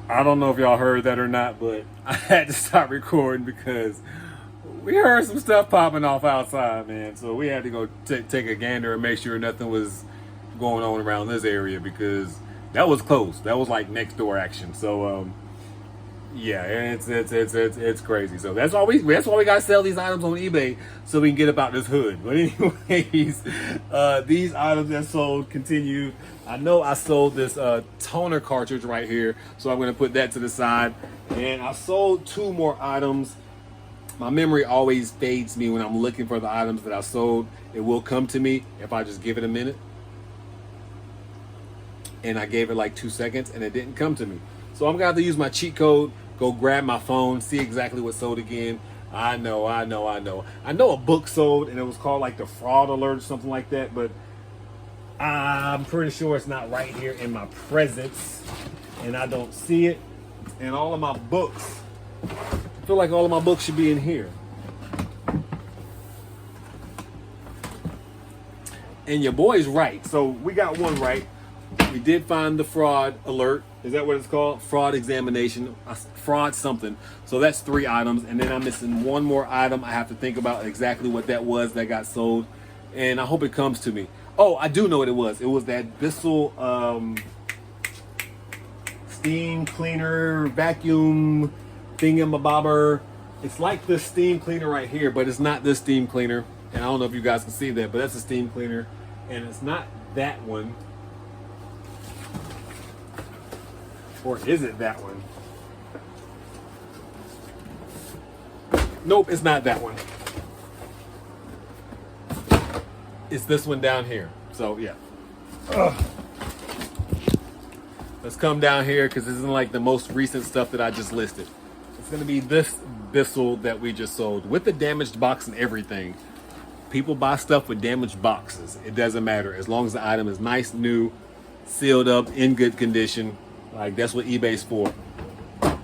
I don't know if y'all heard that or not, but I had to stop recording because we heard some stuff popping off outside, man. So we had to go take a gander and make sure nothing was going on around this area because that was close. That was like next door action. So yeah, it's crazy. So that's why we gotta sell these items on eBay so we can get about this hood. But anyways, these items that sold continue. I know I sold this toner cartridge right here, so I'm gonna put that to the side. And I sold 2 more items. My memory always fades me when I'm looking for the items that I sold. It will come to me if I just give it a minute. And I gave it like 2 seconds and it didn't come to me. So I'm gonna have to use my cheat code, go grab my phone, see exactly what sold again. I know a book sold and it was called like the fraud alert or something like that, but I'm pretty sure it's not right here in my presence and I don't see it. And all of my books, I feel like all of my books should be in here. And your boy's right. So we got one right. We did find the fraud alert. Is that what it's called? Fraud examination, fraud something. So that's 3 items. And then I'm missing one more item. I have to think about exactly what that was that got sold. And I hope it comes to me. Oh, I do know what it was. It was that Bissell steam cleaner, vacuum thingamabobber. It's like this steam cleaner right here, but it's not this steam cleaner. And I don't know if you guys can see that, but that's a steam cleaner. And it's not that one. Or is it that one? Nope, it's not that one. It's this one down here. So yeah. Ugh. Let's come down here because this isn't like the most recent stuff that I just listed. It's gonna be this Bissell that we just sold with the damaged box and everything. People buy stuff with damaged boxes. It doesn't matter as long as the item is nice, new, sealed up, in good condition. Like that's what eBay's for. I'm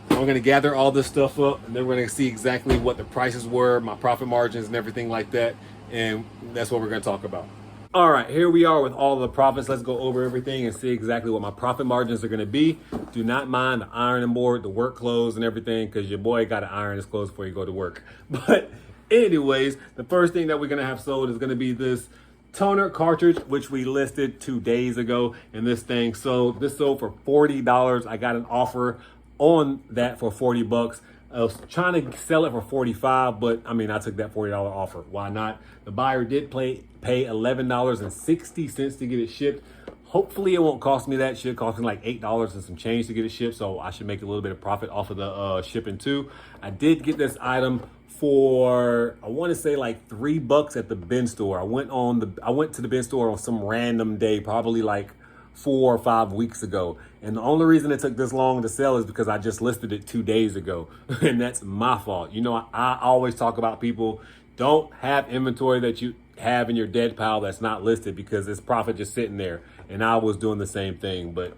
gonna gather all this stuff up and then we're gonna see exactly what the prices were, my profit margins and everything like that. And that's what we're gonna talk about. All right, here we are with all of the profits. Let's go over everything and see exactly what my profit margins are gonna be. Do not mind the ironing board, the work clothes and everything, because your boy gotta iron his clothes before you go to work. But anyways, the first thing that we're gonna have sold is gonna be this toner cartridge, which we listed 2 days ago, and this thing sold. This sold for $40. I got an offer on that for 40 bucks. I was trying to sell it for 45, but I mean, I took that $40 offer. Why not? The buyer did pay $11.60 to get it shipped. Hopefully it won't cost me that. It should cost me like $8 and some change to get it shipped, so I should make a little bit of profit off of the shipping too. I did get this item for, I want to say like $3 at the bin store. I went to the bin store on some random day, probably like 4 or 5 weeks ago. And the only reason it took this long to sell is because I just listed it 2 days ago. And that's my fault. You know, I always talk about people don't have inventory that you have in your dead pile that's not listed because it's profit just sitting there. And I was doing the same thing, but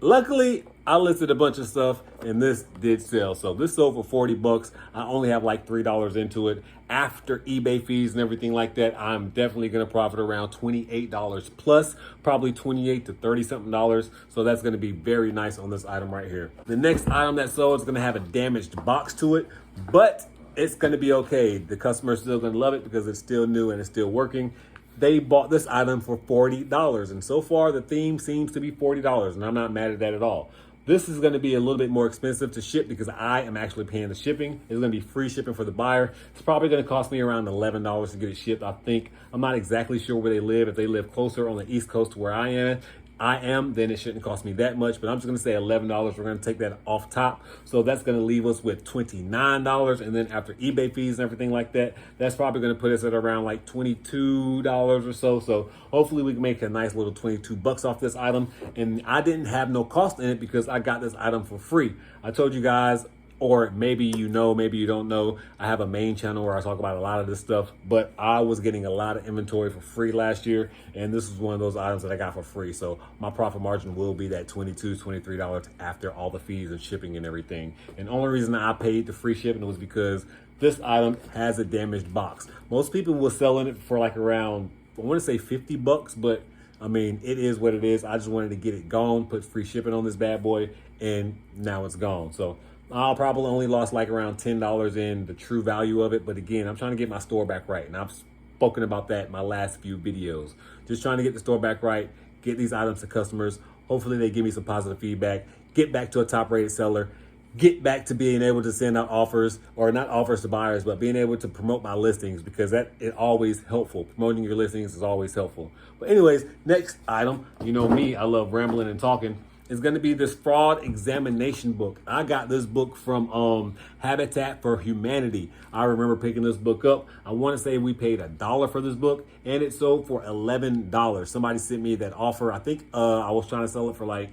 luckily, I listed a bunch of stuff and this did sell. So this sold for 40 bucks. I only have like $3 into it. After eBay fees and everything like that, I'm definitely gonna profit around $28 plus, probably 28 to 30 something dollars. So that's gonna be very nice on this item right here. The next item that sold is gonna have a damaged box to it, but it's gonna be okay. The customer's still gonna love it because it's still new and it's still working. They bought this item for $40. And so far the theme seems to be $40 and I'm not mad at that at all. This is gonna be a little bit more expensive to ship because I am actually paying the shipping. It's gonna be free shipping for the buyer. It's probably gonna cost me around $11 to get it shipped, I think. I'm not exactly sure where they live. If they live closer on the East Coast to where I am, then it shouldn't cost me that much, but I'm just gonna say $11. We're gonna take that off top. So that's gonna leave us with $29. And then after eBay fees and everything like that, that's probably gonna put us at around like $22 or so. So hopefully we can make a nice little 22 bucks off this item. And I didn't have no cost in it because I got this item for free. I told you guys, or maybe you know, maybe you don't know, I have a main channel where I talk about a lot of this stuff, but I was getting a lot of inventory for free last year, and this was one of those items that I got for free. So my profit margin will be that $22, $23 after all the fees and shipping and everything. And the only reason I paid the free shipping was because this item has a damaged box. Most people will sell it for like around, I want to say 50 bucks, but I mean, it is what it is. I just wanted to get it gone, put free shipping on this bad boy, and now it's gone. So I'll probably only lost like around $10 in the true value of it. But again, I'm trying to get my store back right. And I've spoken about that in my last few videos. Just trying to get the store back right, get these items to customers. Hopefully they give me some positive feedback, get back to a top rated seller, get back to being able to send out offers, or not offers to buyers, but being able to promote my listings, because that is always helpful. Promoting your listings is always helpful. But anyways, next item, you know me, I love rambling and talking, is going to be this fraud examination book. I got this book from Habitat for Humanity. I remember picking this book up. I want to say we paid $1 for this book, and it sold for $11. Somebody sent me that offer. I think I was trying to sell it for like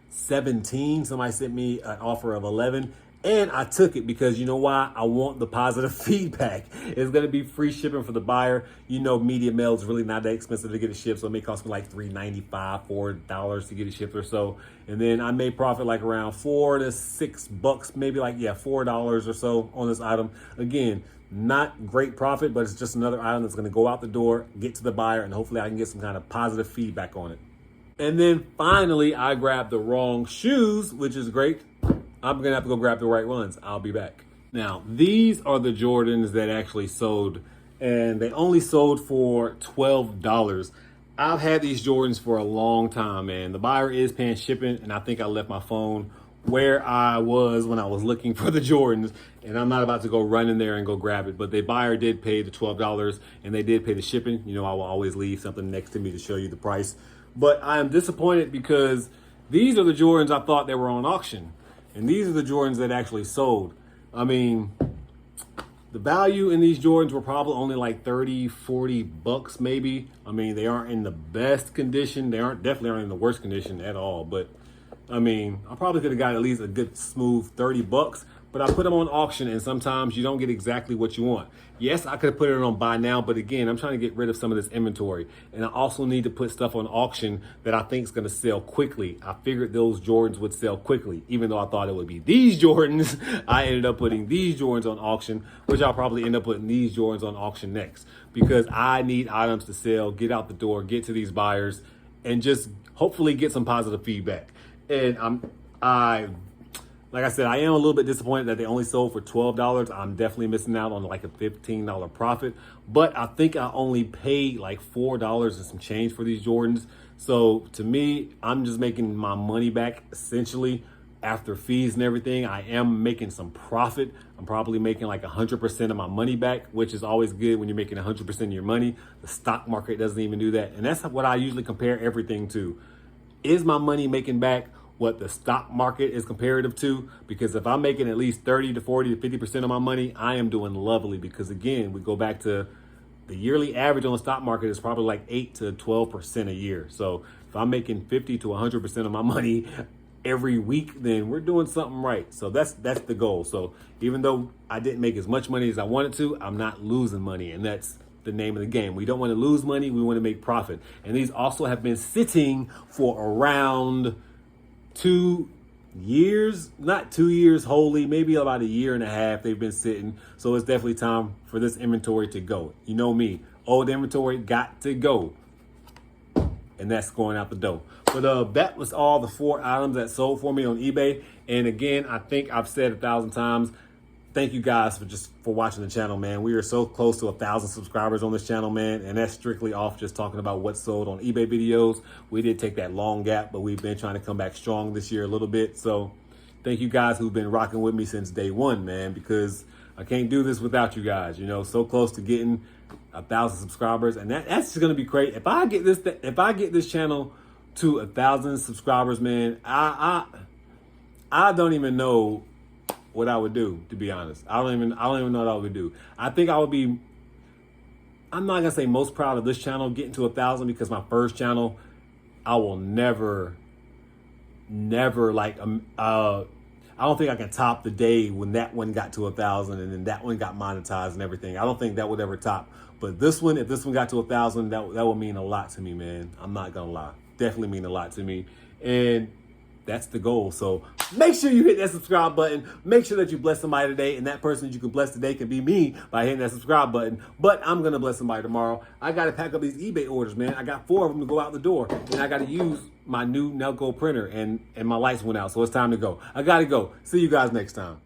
17. Somebody sent me an offer of 11, and I took it because you know why? I want the positive feedback. It's going to be free shipping for the buyer. You know, media mail is really not that expensive to get it shipped, so it may cost me like $3.95, $4 to get it shipped or so. And then I may profit like around $4 to $6, maybe like, yeah, $4 or so on this item. Again, not great profit, but it's just another item that's going to go out the door, get to the buyer, and hopefully I can get some kind of positive feedback on it. And then finally, I grabbed the wrong shoes, which is great. I'm going to have to go grab the right ones. I'll be back. Now, these are the Jordans that actually sold, and they only sold for $12. I've had these Jordans for a long time, man. The buyer is paying shipping, and I think I left my phone where I was when I was looking for the Jordans, and I'm not about to go run in there and go grab it. But the buyer did pay the $12, and they did pay the shipping. You know, I will always leave something next to me to show you the price. But I am disappointed because these are the Jordans I thought they were on auction. And these are the Jordans that actually sold. I mean, the value in these Jordans were probably only like 30, 40 bucks maybe. I mean, they aren't in the best condition. They definitely aren't in the worst condition at all. But I mean, I probably could have got at least a good smooth 30 bucks. But I put them on auction, and sometimes you don't get exactly what you want. Yes, I could have put it on buy now, but again, I'm trying to get rid of some of this inventory. And I also need to put stuff on auction that I think is going to sell quickly. I figured those Jordans would sell quickly, even though I thought it would be these Jordans. I ended up putting these Jordans on auction, which I'll probably end up putting these Jordans on auction next, because I need items to sell, get out the door, get to these buyers, and just hopefully get some positive feedback. And like I said, I am a little bit disappointed that they only sold for $12. I'm definitely missing out on like a $15 profit, but I think I only paid like $4 and some change for these Jordans. So to me, I'm just making my money back essentially after fees and everything. I am making some profit. I'm probably making like 100% of my money back, which is always good when you're making 100% of your money. The stock market doesn't even do that. And that's what I usually compare everything to. Is my money making back what the stock market is comparative to? Because if I'm making at least 30 to 40 to 50% of my money, I am doing lovely. Because again, we go back to the yearly average on the stock market is probably like 8 to 12% a year. So if I'm making 50 to 100% of my money every week, then we're doing something right. So that's the goal. So even though I didn't make as much money as I wanted to, I'm not losing money, and that's the name of the game. We don't want to lose money, we want to make profit. And these also have been sitting for around 2 years, not 2 years wholly, maybe about a year and a half they've been sitting. So it's definitely time for this inventory to go. You know me, old inventory got to go, and that's going out the door. But that was all the 4 items that sold for me on eBay. And again, I think I've said 1,000 times, thank you guys for watching the channel, man. We are so close to 1,000 subscribers on this channel, man. And that's strictly off just talking about what sold on eBay videos. We did take that long gap, but we've been trying to come back strong this year a little bit. So thank you guys who've been rocking with me since day one, man, because I can't do this without you guys. You know, so close to getting 1,000 subscribers. And that's just going to be great. If I get this channel to 1,000 subscribers, man, I don't even know what I would do, to be honest. I don't even know what I would do. I think I would be, I'm not gonna say most proud of this channel getting to 1,000, because my first channel, I will never like, I don't think I can top the day when that one got to 1,000 and then that one got monetized and everything. I don't think that would ever top. But this one, if this one got to 1,000, that would mean a lot to me, man. I'm not gonna lie. Definitely mean a lot to me. And That's the goal. So make sure you hit that subscribe button. Make sure that you bless somebody today, and that person that you can bless today can be me by hitting that subscribe button. But I'm going to bless somebody tomorrow. I got to pack up these eBay orders, man. I got 4 of them to go out the door, and I got to use my new Nelco printer, and my lights went out, so it's time to go. I got to go. See you guys next time.